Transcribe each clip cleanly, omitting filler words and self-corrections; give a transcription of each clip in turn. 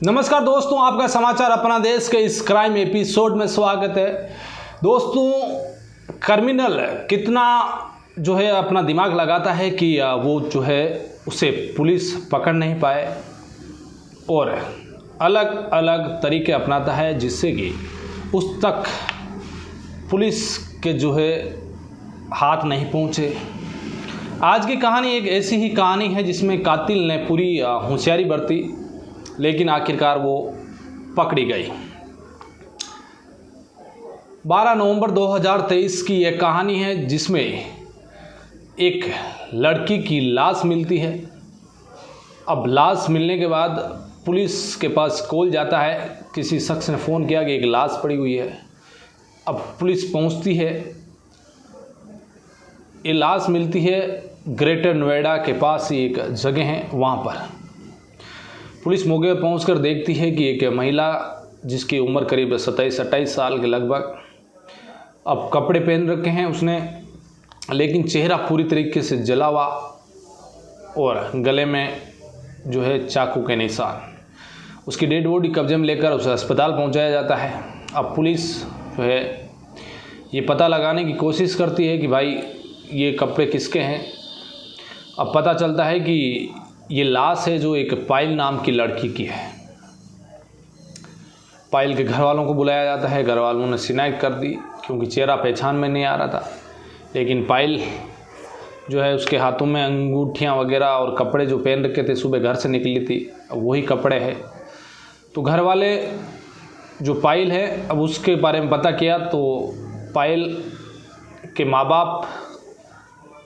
नमस्कार दोस्तों, आपका समाचार अपना देश के इस क्राइम एपिसोड में स्वागत है। दोस्तों, क्रिमिनल कितना जो है अपना दिमाग लगाता है कि वो जो है उसे पुलिस पकड़ नहीं पाए और अलग अलग तरीके अपनाता है जिससे कि उस तक पुलिस के जो है हाथ नहीं पहुँचे। आज की कहानी एक ऐसी ही कहानी है जिसमें कातिल ने पूरी होशियारी बरती लेकिन आखिरकार वो पकड़ी गई। 12 नवंबर 2023 की यह कहानी है जिसमें एक लड़की की लाश मिलती है। अब लाश मिलने के बाद पुलिस के पास कॉल जाता है, किसी शख्स ने फ़ोन किया कि एक लाश पड़ी हुई है। अब पुलिस पहुंचती है, ये लाश मिलती है ग्रेटर नोएडा के पास एक जगह है, वहाँ पर पुलिस मौके पर पहुंचकर देखती है कि एक महिला जिसकी उम्र करीब 27-28 साल के लगभग, अब कपड़े पहन रखे हैं उसने, लेकिन चेहरा पूरी तरीके से जला हुआ और गले में जो है चाकू के निशान। उसकी डेड बॉडी कब्जे में लेकर उसे अस्पताल पहुंचाया जाता है। अब पुलिस जो है ये पता लगाने की कोशिश करती है कि भाई ये कपड़े किसके हैं। अब पता चलता है कि ये लाश है जो एक पायल नाम की लड़की की है। पायल के घर वालों को बुलाया जाता है। घर वालों ने शिकायत कर दी क्योंकि चेहरा पहचान में नहीं आ रहा था, लेकिन पायल जो है उसके हाथों में अंगूठियां वगैरह और कपड़े जो पहन रखे थे, सुबह घर से निकली थी, वही कपड़े हैं। तो घर वाले जो पायल है, अब उसके बारे में पता किया तो पायल के माँ बाप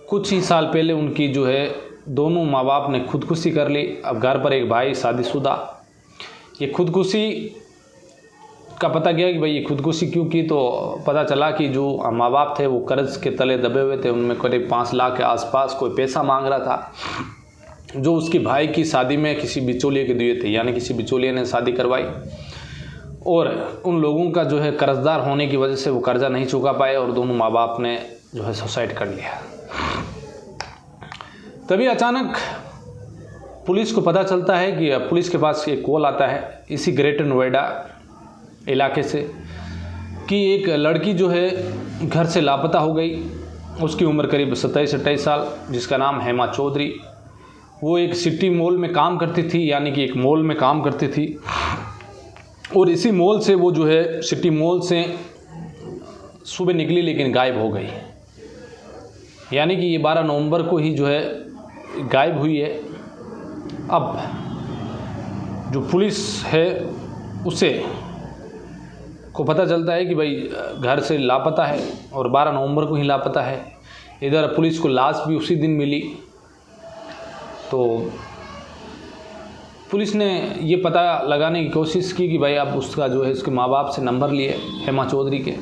कुछ ही साल पहले उनकी जो है दोनों माँ बाप ने खुदकुशी कर ली। अब घर पर एक भाई शादीशुदा, ये खुदकुशी का पता किया कि भाई ये खुदकुशी क्यों की, तो पता चला कि जो माँ बाप थे वो कर्ज के तले दबे हुए थे। उनमें करीब 5 लाख के आसपास कोई पैसा मांग रहा था जो उसकी भाई की शादी में किसी बिचौलिए के दिए थे, यानी किसी बिचौलिए ने शादी करवाई और उन लोगों का जो है कर्जदार होने की वजह से वो कर्जा नहीं चुका पाए और दोनों माँ बाप ने जो है सुसाइड कर लिया। तभी अचानक पुलिस को पता चलता है कि पुलिस के पास एक कॉल आता है इसी ग्रेटर नोएडा इलाके से कि एक लड़की जो है घर से लापता हो गई। उसकी उम्र करीब 27-28 साल, जिसका नाम हेमा चौधरी। वो एक सिटी मॉल में काम करती थी, यानी कि एक मॉल में काम करती थी और इसी मॉल से वो जो है सिटी मॉल से सुबह निकली लेकिन गायब हो गई। यानी कि ये 12 नवंबर को ही जो है गायब हुई है। अब जो पुलिस है उसे को पता चलता है कि भाई घर से लापता है और 12 नवंबर को ही लापता है। इधर पुलिस को लाश भी उसी दिन मिली। तो पुलिस ने ये पता लगाने की कोशिश की कि भाई अब उसका जो है उसके माँ बाप से नंबर लिए, हेमा चौधरी के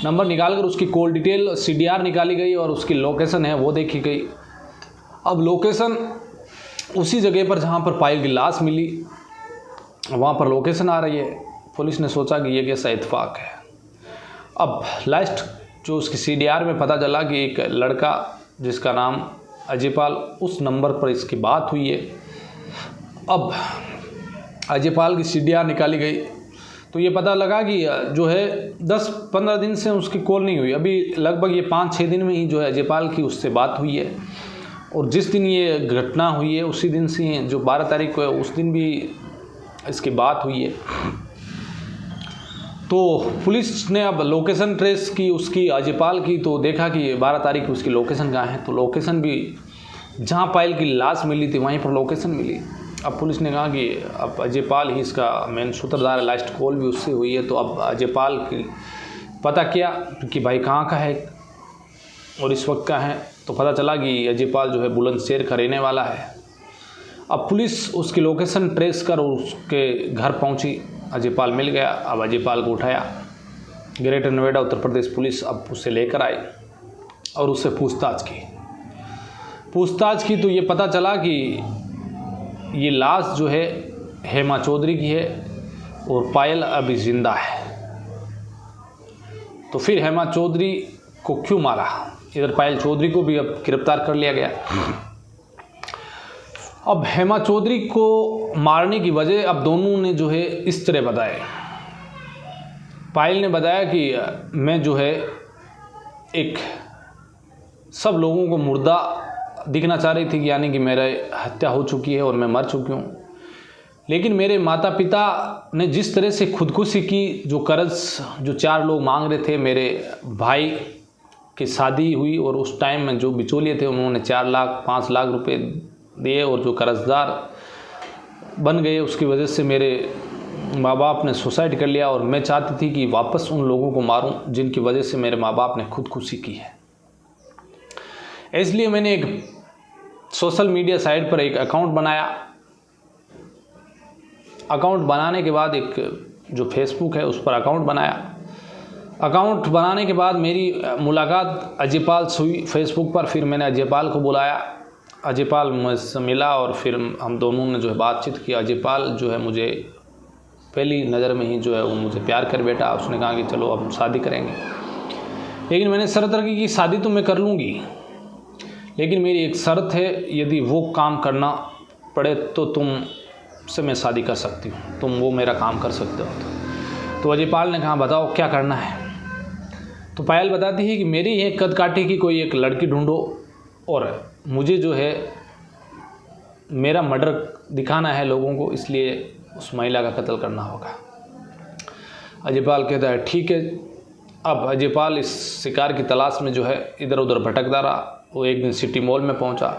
नंबर निकालकर उसकी कॉल डिटेल CDR निकाली गई और उसकी लोकेशन है वो देखी गई। अब लोकेशन उसी जगह पर जहाँ पर पायल की लाश मिली, वहाँ पर लोकेशन आ रही है। पुलिस ने सोचा कि ये कैसा इत्तेफाक है। अब लास्ट जो उसकी CDR में पता चला कि एक लड़का जिसका नाम अजयपाल, उस नंबर पर इसकी बात हुई है। अब अजयपाल की CDR निकाली गई तो ये पता लगा कि जो है 10-15 दिन से उसकी कॉल नहीं हुई। अभी लगभग ये 5-6 दिन में ही जो है अजयपाल की उससे बात हुई है और जिस दिन ये घटना हुई है उसी दिन से जो 12 तारीख को है उस दिन भी इसकी बात हुई है। तो पुलिस ने अब लोकेशन ट्रेस की उसकी अजयपाल की, तो देखा कि 12 तारीख को उसकी लोकेशन कहाँ है। तो लोकेशन भी जहाँ पायल की लाश मिली थी वहीं पर लोकेशन मिली। अब पुलिस ने कहा कि अब अजयपाल ही इसका मेन सूत्रधार है, लास्ट कॉल भी उससे हुई है। तो अब अजयपाल की पता किया कि भाई कहाँ का है और इस वक्त का है। तो पता चला कि अजयपाल जो है बुलंदशहर का रहने वाला है। अब पुलिस उसकी लोकेशन ट्रेस कर उसके घर पहुंची। अजयपाल मिल गया। अब अजयपाल को उठाया ग्रेटर नोएडा उत्तर प्रदेश पुलिस अब उसे लेकर आई और उससे पूछताछ की तो ये पता चला कि ये लाश जो है हेमा चौधरी की है और पायल अभी जिंदा है। तो फिर हेमा चौधरी को क्यों मारा, इधर पायल चौधरी को भी अब गिरफ्तार कर लिया गया। अब हेमा चौधरी को मारने की वजह अब दोनों ने जो है इस तरह बताए। पायल ने बताया कि मैं जो है एक सब लोगों को मुर्दा दिखना चाह रही थी कि यानी कि मेरी हत्या हो चुकी है और मैं मर चुकी हूँ, लेकिन मेरे माता पिता ने जिस तरह से खुदकुशी की, जो कर्ज जो 4 लोग मांग रहे थे, मेरे भाई की शादी हुई और उस टाइम में जो बिचौलिए थे उन्होंने 4 लाख 5 लाख रुपए दिए और जो कर्जदार बन गए उसकी वजह से मेरे माँ बाप ने सुसाइड कर लिया। और मैं चाहती थी कि वापस उन लोगों को मारूं जिनकी वजह से मेरे माँ बाप ने खुदकुशी की है। इसलिए मैंने एक सोशल मीडिया साइट पर एक अकाउंट बनाया। अकाउंट बनाने के बाद एक जो फेसबुक है उस पर अकाउंट बनाया। अकाउंट बनाने के बाद मेरी मुलाकात अजयपाल से हुई फेसबुक पर। फिर मैंने अजयपाल को बुलाया, अजयपाल मुझसे मिला और फिर हम दोनों ने जो है बातचीत की। अजयपाल जो है मुझे पहली नज़र में ही जो है वो मुझे प्यार कर बैठा। उसने कहा कि चलो अब शादी करेंगे, लेकिन मैंने शर्त रखी कि शादी तो मैं कर लूँगी, लेकिन मेरी एक शर्त है, यदि वो काम करना पड़े तो तुम से मैं शादी कर सकती हूँ, तुम वो मेरा काम कर सकते हो। तो अजयपाल ने कहा बताओ क्या करना है। तो पायल बताती है कि मेरी ये कद काठी की कोई एक लड़की ढूंढो और मुझे जो है मेरा मर्डर दिखाना है लोगों को, इसलिए उस महिला का कत्ल करना होगा। अजयपाल कहता है ठीक है। अब अजयपाल इस शिकार की तलाश में जो है इधर उधर भटकता रहा। वो एक दिन सिटी मॉल में पहुंचा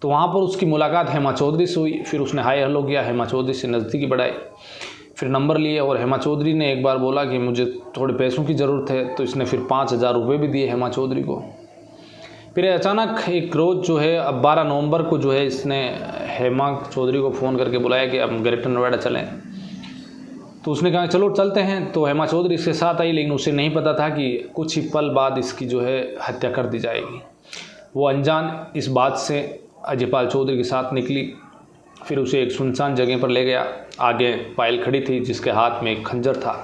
तो वहाँ पर उसकी मुलाकात हेमा चौधरी से हुई। फिर उसने हाय हेलो किया, हेमा चौधरी से नज़दीकी बढ़ाई, फिर नंबर लिए और हेमा चौधरी ने एक बार बोला कि मुझे थोड़े पैसों की ज़रूरत है, तो इसने फिर 5,000 रुपये भी दिए हेमा चौधरी को। फिर अचानक एक रोज़ जो है अब 12 नवंबर को जो है इसने हेमा चौधरी को फ़ोन करके बुलाया कि अब ग्रेटर नोएडा चलें। तो उसने कहा चलो चलते हैं। तो हेमा चौधरी इसके साथ आई, लेकिन उसे नहीं पता था कि कुछ ही पल बाद इसकी जो है हत्या कर दी जाएगी। वो अनजान इस बात से अजयपाल चौधरी के साथ निकली। फिर उसे एक सुनसान जगह पर ले गया। आगे पायल खड़ी थी जिसके हाथ में एक खंजर था।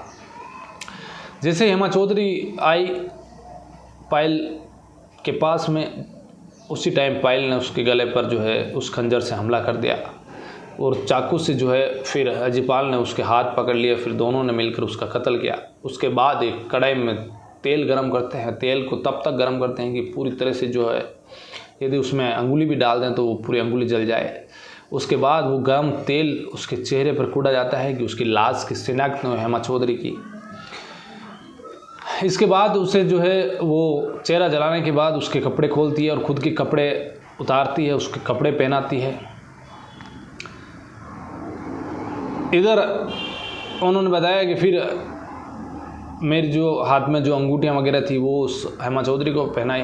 जैसे हेमा चौधरी आई पायल के पास में, उसी टाइम पायल ने उसके गले पर जो है उस खंजर से हमला कर दिया और चाकू से जो है फिर अजयपाल ने उसके हाथ पकड़ लिया। फिर दोनों ने मिलकर उसका कत्ल किया। उसके बाद एक कढ़ाई में तेल गरम करते हैं। तेल को तब तक गरम करते हैं कि पूरी तरह से जो है यदि उसमें अंगुली भी डाल दें तो वो पूरी अंगुली जल जाए। उसके बाद वो गर्म तेल उसके चेहरे पर कूड़ा जाता है कि उसकी लाश की शिनाख्त हो हेमा चौधरी की। इसके बाद उसे जो है वो चेहरा जलाने के बाद उसके कपड़े खोलती है और ख़ुद के कपड़े उतारती है, उसके कपड़े पहनाती है। इधर उन्होंने बताया कि फिर मेरी जो हाथ में जो अंगूठियाँ वगैरह थी वो उस हेमा चौधरी को पहनाई।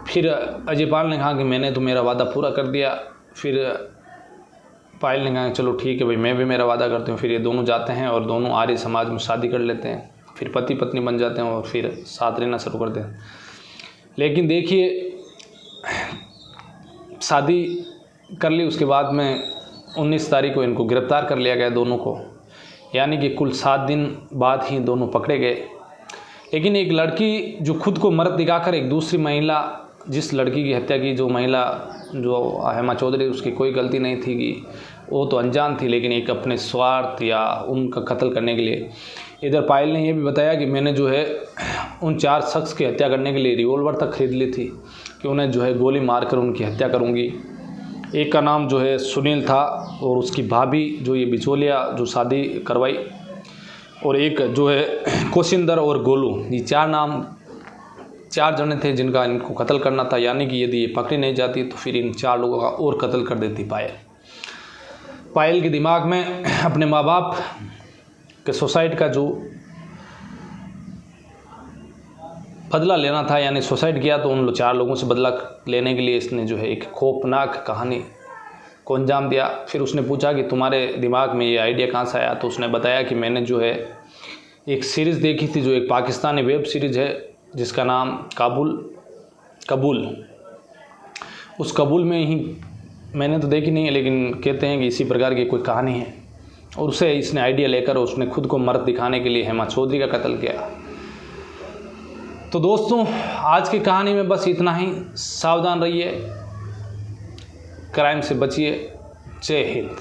फिर अजयपाल ने कहा कि मैंने तो मेरा वादा पूरा कर दिया। फिर पायल ने कहा चलो ठीक है भाई, मैं भी मेरा वादा करती हूँ। फिर ये दोनों जाते हैं और दोनों आर्य समाज में शादी कर लेते हैं। फिर पति पत्नी बन जाते हैं और फिर साथ रहना शुरू करते हैं। लेकिन देखिए शादी कर ली, उसके बाद में 19 तारीख को इनको गिरफ्तार कर लिया गया दोनों को, यानी कि कुल 7 दिन बाद ही दोनों पकड़े गए। लेकिन एक लड़की जो खुद को मर्द दिखाकर एक दूसरी महिला, जिस लड़की की हत्या की, जो महिला जो हेमा चौधरी, उसकी कोई गलती नहीं थी कि वो तो अनजान थी, लेकिन एक अपने स्वार्थ या उनका कत्ल करने के लिए। इधर पायल ने यह भी बताया कि मैंने जो है उन 4 शख्स की हत्या करने के लिए रिवॉल्वर तक खरीद ली थी कि उन्हें जो है गोली मारकर उनकी हत्या करूंगी। एक का नाम जो है सुनील था और उसकी भाभी जो ये बिचौलिया जो शादी करवाई, और एक जो है कोशिंदर और गोलू, ये 4 जने थे जिनका इनको कत्ल करना था। यानी कि यदि ये पकड़ी नहीं जाती तो फिर इन 4 लोगों का और कत्ल कर देती पायल के दिमाग में अपने माँ बाप के सुसाइड का जो बदला लेना था, यानी सुसाइड किया तो उन 4 लोगों से बदला लेने के लिए इसने जो है एक खौफनाक कहानी को अंजाम दिया। फिर उसने पूछा कि तुम्हारे दिमाग में ये आइडिया कहाँ से आया। तो उसने बताया कि मैंने जो है एक सीरीज़ देखी थी, जो एक पाकिस्तानी वेब सीरीज़ है जिसका नाम कबूल। उस कबूल में ही, मैंने तो देखी नहीं है लेकिन कहते हैं कि इसी प्रकार की कोई कहानी है, और उसे इसने आइडिया लेकर उसने खुद को मर्द दिखाने के लिए हेमा चौधरी का कत्ल किया। तो दोस्तों आज की कहानी में बस इतना ही। सावधान रहिए, क्राइम से बचिए। जय हिंद।